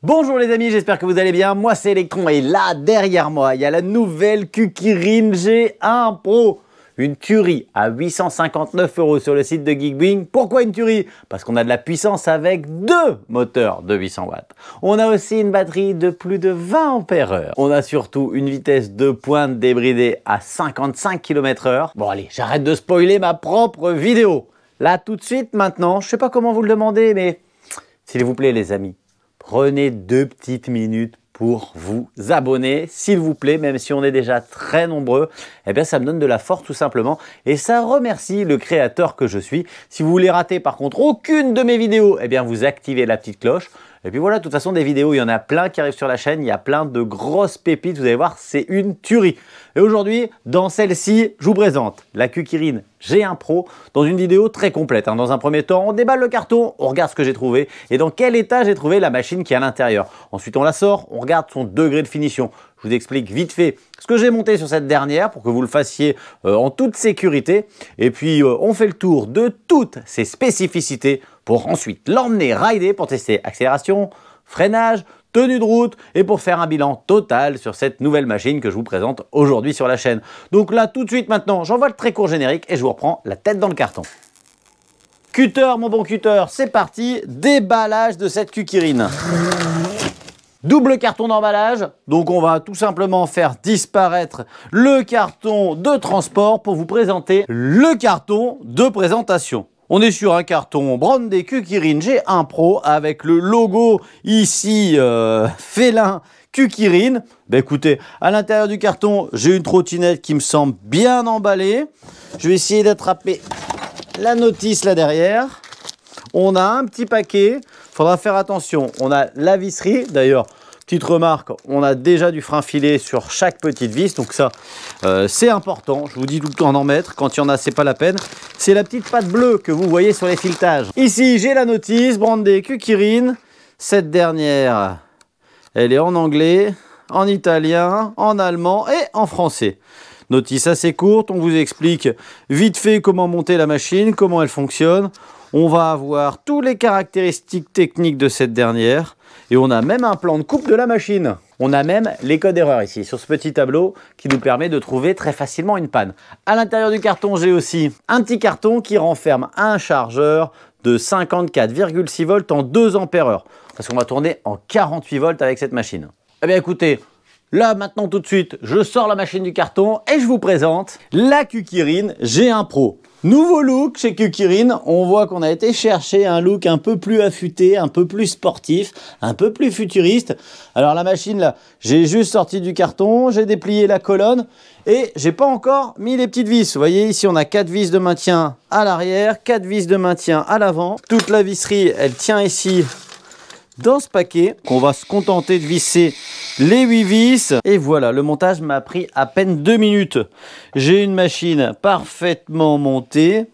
Bonjour les amis, j'espère que vous allez bien. Moi c'est Electron et là derrière moi il y a la nouvelle Kukirin G1 Pro. Une tuerie à 859 € sur le site de Geekbing. Pourquoi une tuerie? Parce qu'on a de la puissance avec deux moteurs de 800 watts. On a aussi une batterie de plus de 20 ampères-heure. On a surtout une vitesse de pointe débridée à 55 km/h. Bon allez, j'arrête de spoiler ma propre vidéo. Là tout de suite maintenant, je sais pas comment vous le demandez, mais s'il vous plaît les amis, prenez 2 petites minutes pour vous abonner, s'il vous plaît, même si on est déjà très nombreux, eh bien ça me donne de la force tout simplement et ça remercie le créateur que je suis. Si vous voulez rater par contre aucune de mes vidéos, eh bien vous activez la petite cloche. Et puis voilà, de toute façon des vidéos, il y en a plein qui arrivent sur la chaîne, il y a plein de grosses pépites, vous allez voir, c'est une tuerie. Et aujourd'hui, dans celle-ci, je vous présente la Kukirin G1 Pro dans une vidéo très complète. Dans un premier temps, on déballe le carton, on regarde ce que j'ai trouvé et dans quel état j'ai trouvé la machine qui est à l'intérieur. Ensuite, on la sort, on regarde son degré de finition. Je vous explique vite fait ce que j'ai monté sur cette dernière pour que vous le fassiez en toute sécurité. Et puis, on fait le tour de toutes ses spécificités pour ensuite l'emmener rider pour tester accélération, freinage, tenue de route et pour faire un bilan total sur cette nouvelle machine que je vous présente aujourd'hui sur la chaîne. Donc là, tout de suite maintenant, j'envoie le très court générique et je vous reprends la tête dans le carton. Cutter, mon bon cutter, c'est parti, déballage de cette Kukirin. Double carton d'emballage, donc on va tout simplement faire disparaître le carton de transport pour vous présenter le carton de présentation. On est sur un carton brandé Kukirin G1 Pro avec le logo ici félin Kukirin. Ben écoutez, à l'intérieur du carton, j'ai une trottinette qui me semble bien emballée. Je vais essayer d'attraper la notice là derrière. On a un petit paquet, il faudra faire attention. On a la visserie, d'ailleurs, petite remarque, on a déjà du frein filé sur chaque petite vis, donc ça, c'est important. Je vous dis tout le temps d'en mettre, quand il y en a, c'est pas la peine. C'est la petite patte bleue que vous voyez sur les filetages. Ici, j'ai la notice, brandée Kukirin. Cette dernière, elle est en anglais, en italien, en allemand et en français. Notice assez courte, on vous explique vite fait comment monter la machine, comment elle fonctionne. On va avoir toutes les caractéristiques techniques de cette dernière et on a même un plan de coupe de la machine. On a même les codes erreurs ici sur ce petit tableau qui nous permet de trouver très facilement une panne. À l'intérieur du carton, j'ai aussi un petit carton qui renferme un chargeur de 54,6 volts en 2 ampères-heure parce qu'on va tourner en 48 volts avec cette machine. Eh bien écoutez, là, maintenant, tout de suite, je sors la machine du carton et je vous présente la Kukirin G1 Pro. Nouveau look chez Kukirin, on voit qu'on a été chercher un look un peu plus affûté, un peu plus sportif, un peu plus futuriste. Alors la machine là, j'ai juste sorti du carton, j'ai déplié la colonne et j'ai pas encore mis les petites vis. Vous voyez ici on a 4 vis de maintien à l'arrière, 4 vis de maintien à l'avant. Toute la visserie, elle tient ici dans ce paquet, qu'on va se contenter de visser les 8 vis. Et voilà, le montage m'a pris à peine 2 minutes. J'ai une machine parfaitement montée.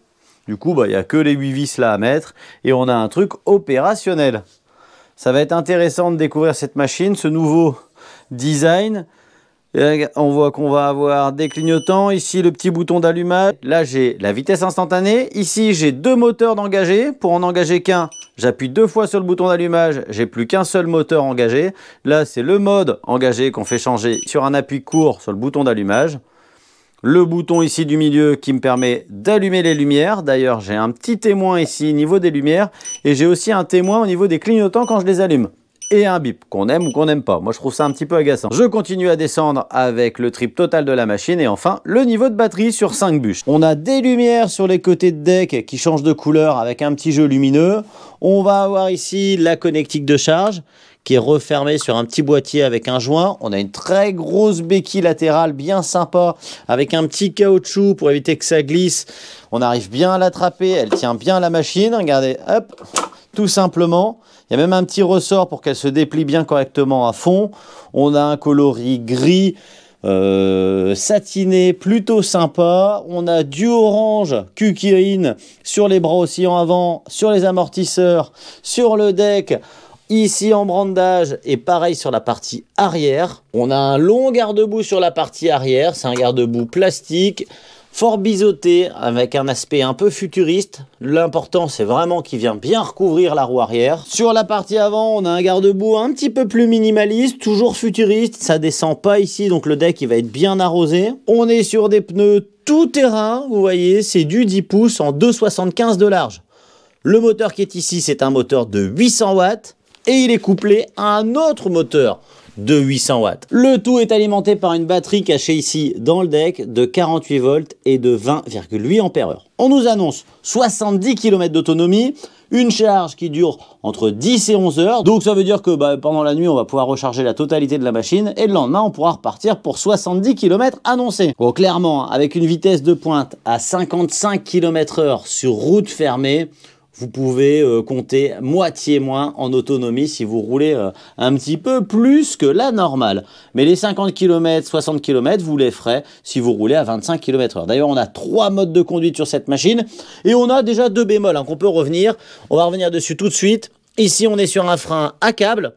Du coup, il n'y a que les 8 vis là à mettre. Et on a un truc opérationnel. Ça va être intéressant de découvrir cette machine, ce nouveau design. Et on voit qu'on va avoir des clignotants, ici le petit bouton d'allumage, là j'ai la vitesse instantanée, ici j'ai 2 moteurs d'engagé, pour en engager qu'un, j'appuie 2 fois sur le bouton d'allumage, j'ai plus qu'un seul moteur engagé, là c'est le mode engagé qu'on fait changer sur un appui court sur le bouton d'allumage, le bouton ici du milieu qui me permet d'allumer les lumières, d'ailleurs j'ai un petit témoin ici au niveau des lumières, et j'ai aussi un témoin au niveau des clignotants quand je les allume. Et un bip, qu'on aime ou qu'on n'aime pas. Moi, je trouve ça un petit peu agaçant. Je continue à descendre avec le trip total de la machine et enfin, le niveau de batterie sur 5 bûches. On a des lumières sur les côtés de deck qui changent de couleur avec un petit jeu lumineux. On va avoir ici la connectique de charge qui est refermée sur un petit boîtier avec un joint. On a une très grosse béquille latérale bien sympa avec un petit caoutchouc pour éviter que ça glisse. On arrive bien à l'attraper, elle tient bien la machine. Regardez, hop, tout simplement. Il y a même un petit ressort pour qu'elle se déplie bien correctement à fond. On a un coloris gris satiné, plutôt sympa. On a du orange Kukirin sur les bras oscillants avant, sur les amortisseurs, sur le deck, ici en brandage et pareil sur la partie arrière. On a un long garde-boue sur la partie arrière. C'est un garde-boue plastique. fort biseauté, avec un aspect un peu futuriste. L'important, c'est vraiment qu'il vient bien recouvrir la roue arrière. Sur la partie avant, on a un garde-boue un petit peu plus minimaliste, toujours futuriste. Ça descend pas ici, donc le deck, il va être bien arrosé. On est sur des pneus tout terrain, vous voyez, c'est du 10 pouces en 2,75 de large. Le moteur qui est ici, c'est un moteur de 800 watts et il est couplé à un autre moteur de 800 watts. Le tout est alimenté par une batterie cachée ici dans le deck de 48 volts et de 20,8 ampères-heure. On nous annonce 70 km d'autonomie, une charge qui dure entre 10 et 11 heures. Donc ça veut dire que pendant la nuit, on va pouvoir recharger la totalité de la machine et le lendemain, on pourra repartir pour 70 km annoncés. Donc clairement, avec une vitesse de pointe à 55 km/h sur route fermée, vous pouvez compter moitié moins en autonomie si vous roulez un petit peu plus que la normale. Mais les 50 km, 60 km, vous les ferez si vous roulez à 25 km/h. D'ailleurs, on a 3 modes de conduite sur cette machine et on a déjà 2 bémols qu'on peut revenir. On va revenir dessus tout de suite. Ici, on est sur un frein à câble.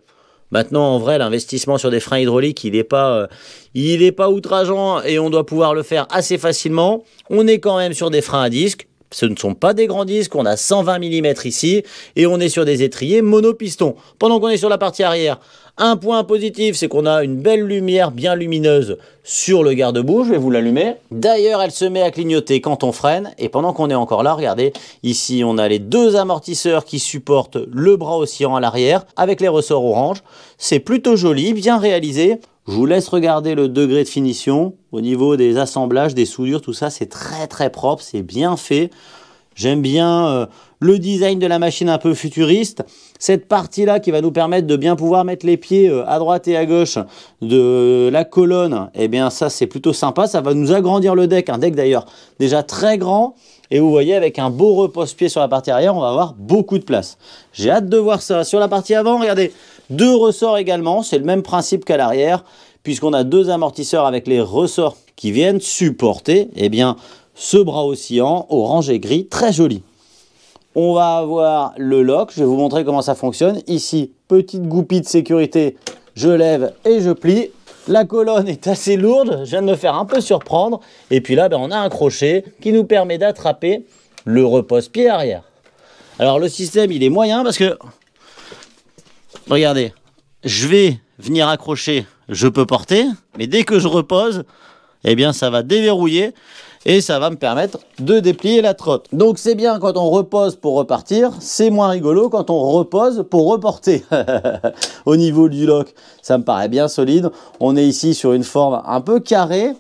Maintenant, en vrai, l'investissement sur des freins hydrauliques, il n'est pas outrageant et on doit pouvoir le faire assez facilement. On est quand même sur des freins à disque. Ce ne sont pas des grands disques, on a 120 mm ici et on est sur des étriers monopiston. Pendant qu'on est sur la partie arrière, un point positif, c'est qu'on a une belle lumière bien lumineuse sur le garde-boue. Je vais vous l'allumer. D'ailleurs, elle se met à clignoter quand on freine. Et pendant qu'on est encore là, regardez, ici, on a les 2 amortisseurs qui supportent le bras oscillant à l'arrière avec les ressorts orange. C'est plutôt joli, bien réalisé. Je vous laisse regarder le degré de finition au niveau des assemblages, des soudures, tout ça, c'est très très propre, c'est bien fait. J'aime bien le design de la machine un peu futuriste. Cette partie-là qui va nous permettre de bien pouvoir mettre les pieds à droite et à gauche de la colonne, eh bien ça c'est plutôt sympa. Ça va nous agrandir le deck, un deck d'ailleurs déjà très grand. Et vous voyez, avec un beau repose-pied sur la partie arrière, on va avoir beaucoup de place. J'ai hâte de voir ça. Sur la partie avant, regardez, 2 ressorts également. C'est le même principe qu'à l'arrière, puisqu'on a 2 amortisseurs avec les ressorts qui viennent supporter ce bras oscillant orange et gris, très joli. On va avoir le lock. Je vais vous montrer comment ça fonctionne. Ici, petite goupille de sécurité. Je lève et je plie. La colonne est assez lourde, je viens de me faire un peu surprendre. Et puis là, on a un crochet qui nous permet d'attraper le repose-pied arrière. Alors le système, il est moyen parce que, regardez, je vais venir accrocher, je peux porter, mais dès que je repose, ça va déverrouiller et ça va me permettre de déplier la trotte. Donc c'est bien quand on repose pour repartir, c'est moins rigolo quand on repose pour reporter. Au niveau du lock, ça me paraît bien solide. On est ici sur une forme un peu carrée.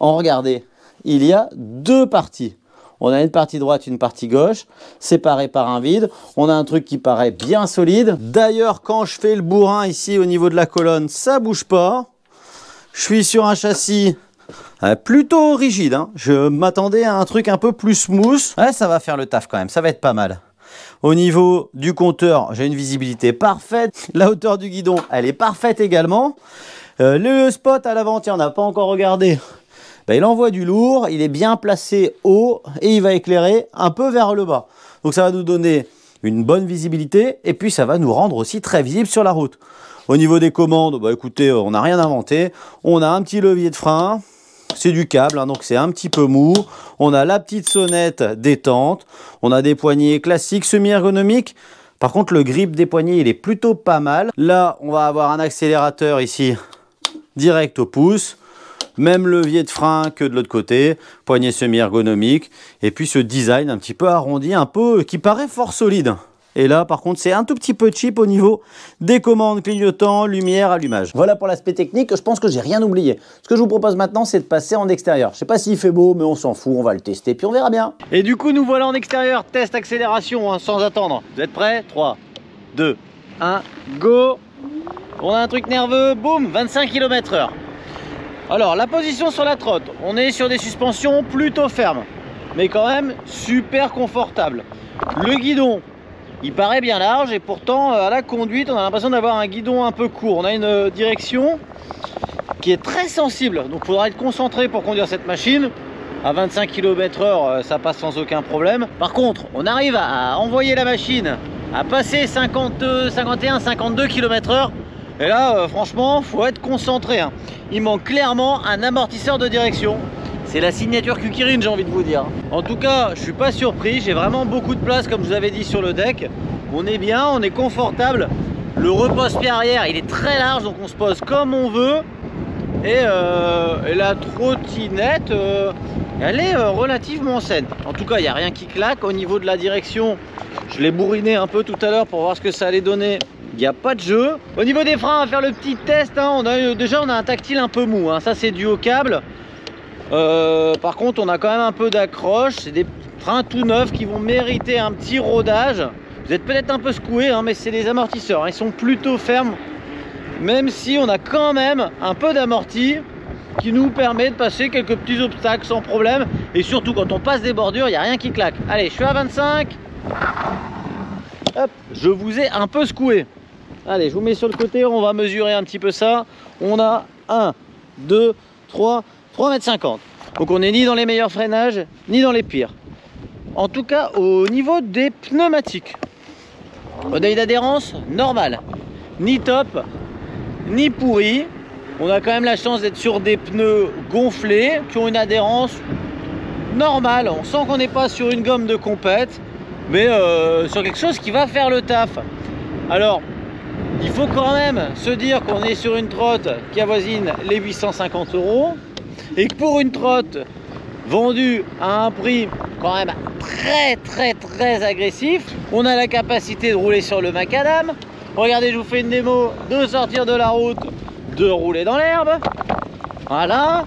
Regardez, il y a 2 parties. On a une partie droite, une partie gauche, séparées par un vide. On a un truc qui paraît bien solide. D'ailleurs, quand je fais le bourrin ici au niveau de la colonne, ça bouge pas. Je suis sur un châssis plutôt rigide, hein. Je m'attendais à un truc un peu plus smooth. Ouais, ça va faire le taf quand même, ça va être pas mal. Au niveau du compteur, j'ai une visibilité parfaite. La hauteur du guidon, elle est parfaite également. Le spot à l'avant, tiens, on n'a pas encore regardé. Il envoie du lourd, il est bien placé haut et il va éclairer un peu vers le bas. Donc ça va nous donner une bonne visibilité et puis ça va nous rendre aussi très visible sur la route. Au niveau des commandes, écoutez, on n'a rien inventé. On a un petit levier de frein. C'est du câble, hein, donc c'est un petit peu mou. On a la petite sonnette détente. On a des poignées classiques semi-ergonomiques. Par contre, le grip des poignées, il est plutôt pas mal. Là, on va avoir un accélérateur ici, direct au pouce. Même levier de frein que de l'autre côté. Poignée semi-ergonomique. Et puis ce design un petit peu arrondi, un peu qui paraît fort solide. Et là, par contre, c'est un tout petit peu cheap au niveau des commandes clignotants, lumière, allumage. Voilà pour l'aspect technique. Je pense que j'ai rien oublié. Ce que je vous propose maintenant, c'est de passer en extérieur. Je sais pas s'il fait beau, mais on s'en fout. On va le tester, puis on verra bien. Et du coup, nous voilà en extérieur. Test accélération, hein, sans attendre. Vous êtes prêts? 3, 2, 1, go! On a un truc nerveux. Boum, 25 km/h. Alors, la position sur la trotte. On est sur des suspensions plutôt fermes, mais quand même super confortables. Le guidon, il paraît bien large et pourtant à la conduite on a l'impression d'avoir un guidon un peu court. On a une direction qui est très sensible, donc il faudra être concentré pour conduire cette machine. À 25 km/h ça passe sans aucun problème. Par contre on arrive à envoyer la machine à passer 51, 52 km/h et là franchement faut être concentré, hein. Il manque clairement un amortisseur de direction. C'est la signature Kukirin, j'ai envie de vous dire. En tout cas, je suis pas surpris, j'ai vraiment beaucoup de place comme je vous avais dit sur le deck. On est bien, on est confortable. Le repose-pied arrière, il est très large, donc on se pose comme on veut. Et la trottinette, elle est relativement saine. En tout cas, il n'y a rien qui claque. Au niveau de la direction, je l'ai bourriné un peu tout à l'heure pour voir ce que ça allait donner. Il n'y a pas de jeu. Au niveau des freins, on va faire le petit test. Hein. Déjà, on a un tactile un peu mou. Hein. Ça, c'est dû au câble. Par contre, on a quand même un peu d'accroche. C'est des freins tout neufs qui vont mériter un petit rodage. Vous êtes peut-être un peu secoué, hein, mais c'est des amortisseurs. Hein. Ils sont plutôt fermes. Même si on a quand même un peu d'amorti qui nous permet de passer quelques petits obstacles sans problème. Et surtout quand on passe des bordures, il n'y a rien qui claque. Allez, je suis à 25. Hop, je vous ai un peu secoué. Allez, je vous mets sur le côté, on va mesurer un petit peu ça. On a 1, 2, 3 m. Donc on n'est ni dans les meilleurs freinages, ni dans les pires. En tout cas, au niveau des pneumatiques, modèle d'adhérence, normal. Ni top, ni pourri. On a quand même la chance d'être sur des pneus gonflés qui ont une adhérence normale. On sent qu'on n'est pas sur une gomme de compète, mais sur quelque chose qui va faire le taf. Alors, il faut quand même se dire qu'on est sur une trotte qui avoisine les 850 € et que pour une trotte vendue à un prix quand même très agressif, on a la capacité de rouler sur le macadam. Regardez, je vous fais une démo de sortir de la route, de rouler dans l'herbe. Voilà.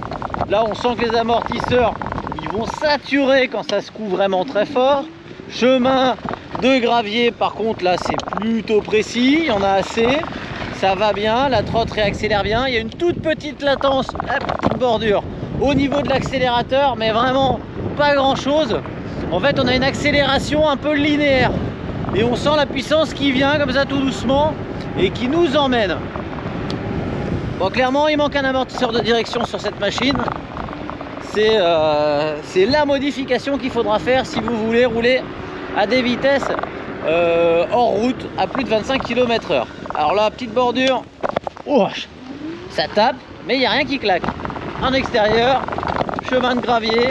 Là, on sent que les amortisseurs, ils vont saturer quand ça secoue vraiment très fort. Chemin de gravier, par contre, là, c'est plutôt précis. Il y en a assez. Ça va bien. La trotte réaccélère bien. Il y a une toute petite latence, la petite bordure au niveau de l'accélérateur, mais vraiment pas grand-chose. En fait, on a une accélération un peu linéaire. Et on sent la puissance qui vient comme ça tout doucement et qui nous emmène. Bon, clairement, il manque un amortisseur de direction sur cette machine. C'est la modification qu'il faudra faire si vous voulez rouler à des vitesses hors route à plus de 25 km/h. Alors là, petite bordure, oh, ça tape, mais il n'y a rien qui claque. En extérieur, chemin de gravier,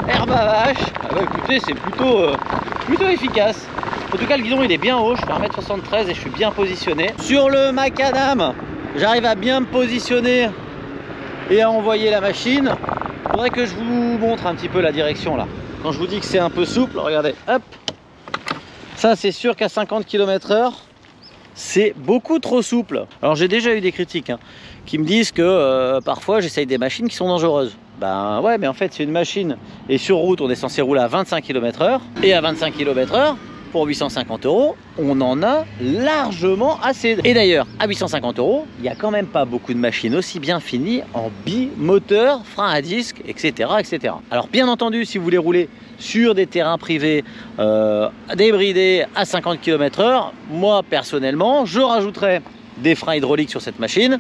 herbe à vache. Ah bah, écoutez, c'est plutôt efficace. En tout cas, le guidon il est bien haut, je fais 1m73 et je suis bien positionné. Sur le macadam, j'arrive à bien me positionner et à envoyer la machine. Il faudrait que je vous montre un petit peu la direction là. Quand je vous dis que c'est un peu souple, regardez, hop. Ça, c'est sûr qu'à 50 km/h, c'est beaucoup trop souple. Alors j'ai déjà eu des critiques hein, qui me disent que parfois j'essaye des machines qui sont dangereuses. Ben ouais, mais en fait c'est une machine et sur route on est censé rouler à 25 km/h et à 25 km/h pour 850 €, on en a largement assez. Et d'ailleurs, à 850 €, il n'y a quand même pas beaucoup de machines aussi bien finies en bimoteur, frein à disque, etc., etc. Alors bien entendu, si vous voulez rouler sur des terrains privés débridés à 50 km/h, moi personnellement, je rajouterais des freins hydrauliques sur cette machine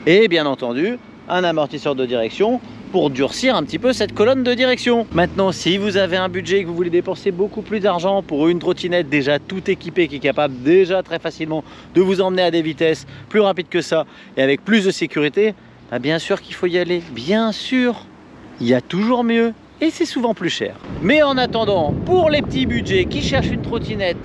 et bien entendu, un amortisseur de direction pour durcir un petit peu cette colonne de direction. Maintenant, si vous avez un budget et que vous voulez dépenser beaucoup plus d'argent pour une trottinette déjà tout équipée qui est capable déjà très facilement de vous emmener à des vitesses plus rapides que ça et avec plus de sécurité, bah bien sûr qu'il faut y aller. Bien sûr, il y a toujours mieux et c'est souvent plus cher. Mais en attendant, pour les petits budgets qui cherchent une trottinette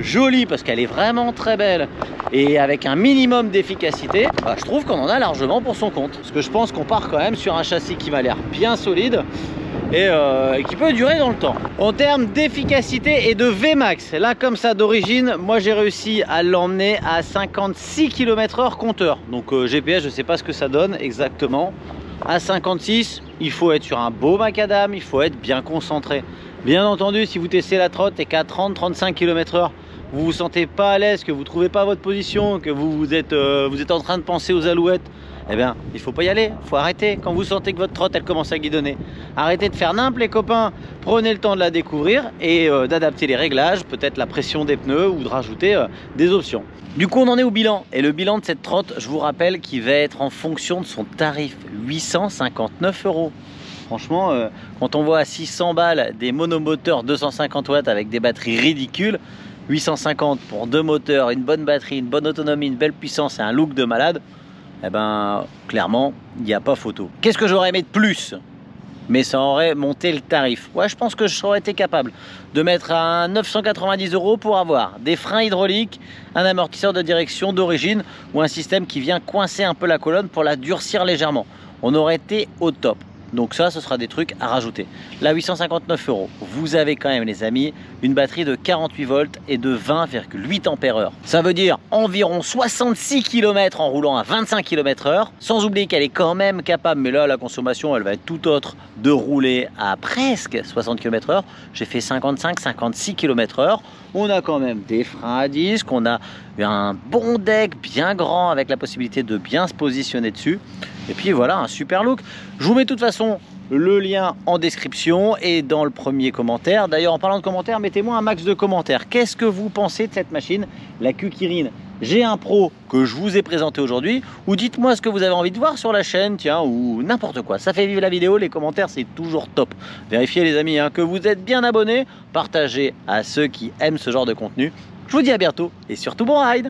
jolie parce qu'elle est vraiment très belle et avec un minimum d'efficacité, bah, je trouve qu'on en a largement pour son compte. Parce que je pense qu'on part quand même sur un châssis qui m'a l'air bien solide et qui peut durer dans le temps. En termes d'efficacité et de Vmax, là comme ça d'origine, moi j'ai réussi à l'emmener à 56 km/h compteur. Donc GPS, je sais pas ce que ça donne exactement. À 56, il faut être sur un beau macadam, il faut être bien concentré. Bien entendu, si vous testez la trotte et qu'à 30-35 km/h, vous vous sentez pas à l'aise, que vous trouvez pas votre position, que vous êtes en train de penser aux alouettes, eh bien, il faut pas y aller, il faut arrêter. Quand vous sentez que votre trotte, elle commence à guidonner, arrêtez de faire nimp les copains, prenez le temps de la découvrir et d'adapter les réglages, peut-être la pression des pneus ou de rajouter des options. Du coup, on en est au bilan. Et le bilan de cette trotte, je vous rappelle qu'il va être en fonction de son tarif, 859 €. Franchement, quand on voit à 600 balles des monomoteurs 250 watts avec des batteries ridicules, 850 pour deux moteurs, une bonne batterie, une bonne autonomie, une belle puissance et un look de malade, eh ben clairement, il n'y a pas photo. Qu'est-ce que j'aurais aimé de plus? mais ça aurait monté le tarif. Ouais, je pense que je serais été capable de mettre à 990 € pour avoir des freins hydrauliques, un amortisseur de direction d'origine ou un système qui vient coincer un peu la colonne pour la durcir légèrement. On aurait été au top. Donc ça, ce sera des trucs à rajouter. Là, 859 €. Vous avez quand même, les amis, une batterie de 48 volts et de 20,8 ampères-heure. Ça veut dire environ 66 km en roulant à 25 km/h. Sans oublier qu'elle est quand même capable, mais là, la consommation, elle va être tout autre, de rouler à presque 60 km/h. J'ai fait 55-56 km/h. On a quand même des freins à disque, on a un bon deck bien grand avec la possibilité de bien se positionner dessus. Et puis voilà, un super look. Je vous mets de toute façon le lien en description et dans le premier commentaire. D'ailleurs, en parlant de commentaires, mettez-moi un max de commentaires. Qu'est-ce que vous pensez de cette machine, la QKirin G1 Pro que je vous ai présenté aujourd'hui? Ou dites-moi ce que vous avez envie de voir sur la chaîne, tiens, ou n'importe quoi. Ça fait vivre la vidéo, les commentaires, c'est toujours top. Vérifiez les amis que vous êtes bien abonnés. Partagez à ceux qui aiment ce genre de contenu. Je vous dis à bientôt et surtout bon ride!